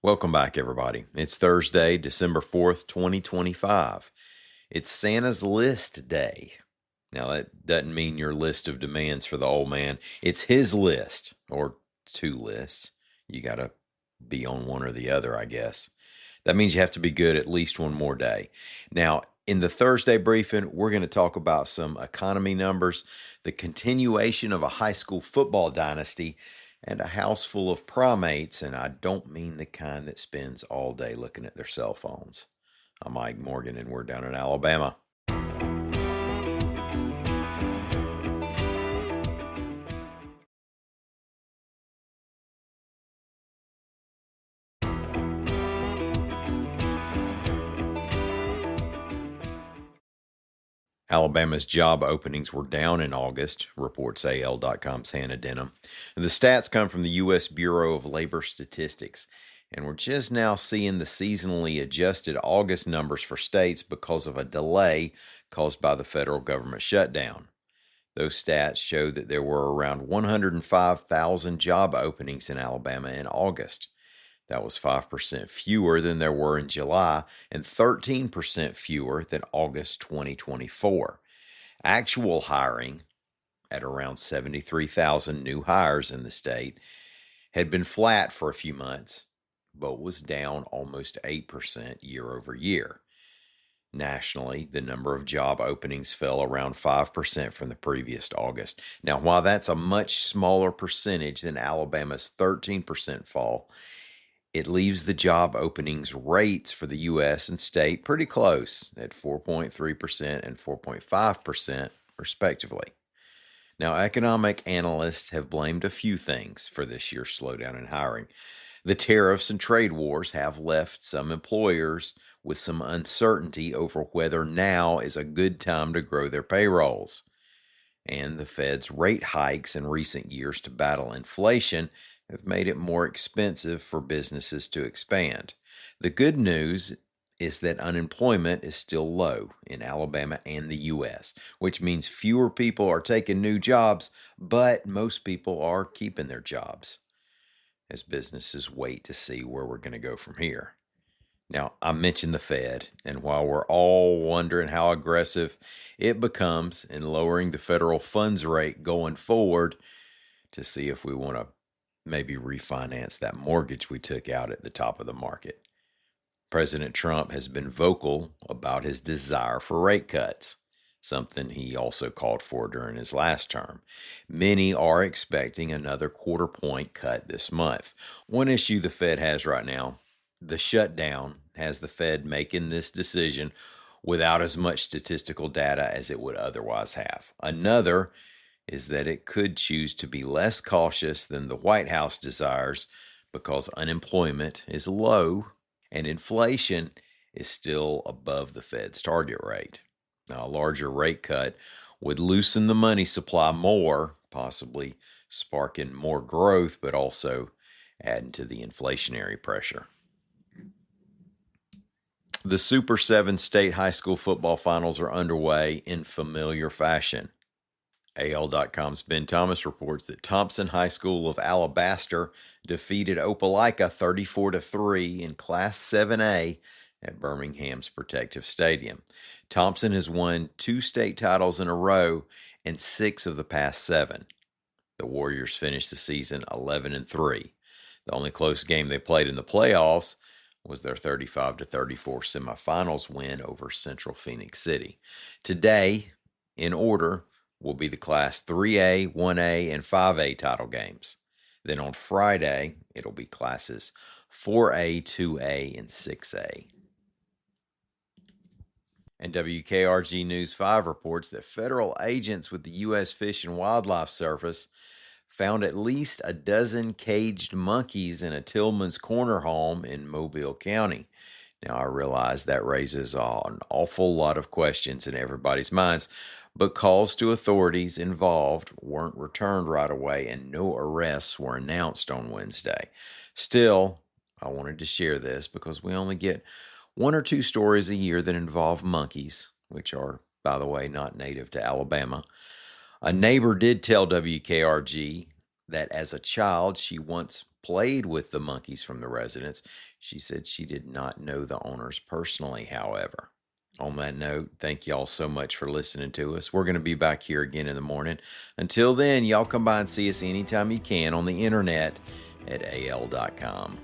Welcome back, everybody. It's Thursday, December 4th, 2025. It's Santa's List Day. Now, that doesn't mean your list of demands for the old man. It's his list, or two lists. You got to be on one or the other, I guess. That means you have to be good at least one more day. Now, in the Thursday briefing, we're going to talk about some economy numbers, the continuation of a high school football dynasty, and a house full of primates, and I don't mean the kind that spends all day looking at their cell phones. I'm Mike Morgan, and we're down in Alabama. Alabama's job openings were down in August, reports AL.com's Hannah Denham. And the stats come from the U.S. Bureau of Labor Statistics. And we're just now seeing the seasonally adjusted August numbers for states because of a delay caused by the federal government shutdown. Those stats show that there were around 105,000 job openings in Alabama in August. That was 5% fewer than there were in July and 13% fewer than August 2024. Actual hiring, at around 73,000 new hires in the state, had been flat for a few months, but was down almost 8% year over year. Nationally, the number of job openings fell around 5% from the previous August. Now, while that's a much smaller percentage than Alabama's 13% fall, it leaves the job openings rates for the U.S. and state pretty close at 4.3% and 4.5%, respectively. Now, economic analysts have blamed a few things for this year's slowdown in hiring. The tariffs and trade wars have left some employers with some uncertainty over whether now is a good time to grow their payrolls. And the Fed's rate hikes in recent years to battle inflation have made it more expensive for businesses to expand. The good news is that unemployment is still low in Alabama and the U.S., which means fewer people are taking new jobs, but most people are keeping their jobs as businesses wait to see where we're going to go from here. Now, I mentioned the Fed, and while we're all wondering how aggressive it becomes in lowering the federal funds rate going forward to see if we want to maybe refinance that mortgage we took out at the top of the market. President Trump has been vocal about his desire for rate cuts, something he also called for during his last term. Many are expecting another quarter-point cut this month. One issue the Fed has right now, the shutdown, has the Fed making this decision without as much statistical data as it would otherwise have. Another is that it could choose to be less cautious than the White House desires because unemployment is low and inflation is still above the Fed's target rate. Now, a larger rate cut would loosen the money supply more, possibly sparking more growth, but also adding to the inflationary pressure. The Super 7 state high school football finals are underway in familiar fashion. AL.com's Ben Thomas reports that Thompson High School of Alabaster defeated Opelika 34-3 in Class 7A at Birmingham's Protective Stadium. Thompson has won 2 state titles in a row and 6 of the past 7. The Warriors finished the season 11-3. The only close game they played in the playoffs was their 35-34 semifinals win over Central Phoenix City. Today, in order, will be the Class 3A, 1A, and 5A title games. Then on Friday, it'll be Classes 4A, 2A, and 6A. And WKRG News 5 reports that federal agents with the U.S. Fish and Wildlife Service found at least a dozen caged monkeys in a Tillman's Corner home in Mobile County. Now, I realize that raises an awful lot of questions in everybody's minds, but calls to authorities involved weren't returned right away and no arrests were announced on Wednesday. Still, I wanted to share this because we only get 1 or 2 stories a year that involve monkeys, which are, by the way, not native to Alabama. A neighbor did tell WKRG that as a child, she once played with the monkeys from the residents. She said she did not know the owners personally, however. On that note, thank y'all so much for listening to us. We're going to be back here again in the morning. Until then, y'all come by and see us anytime you can on the internet at al.com.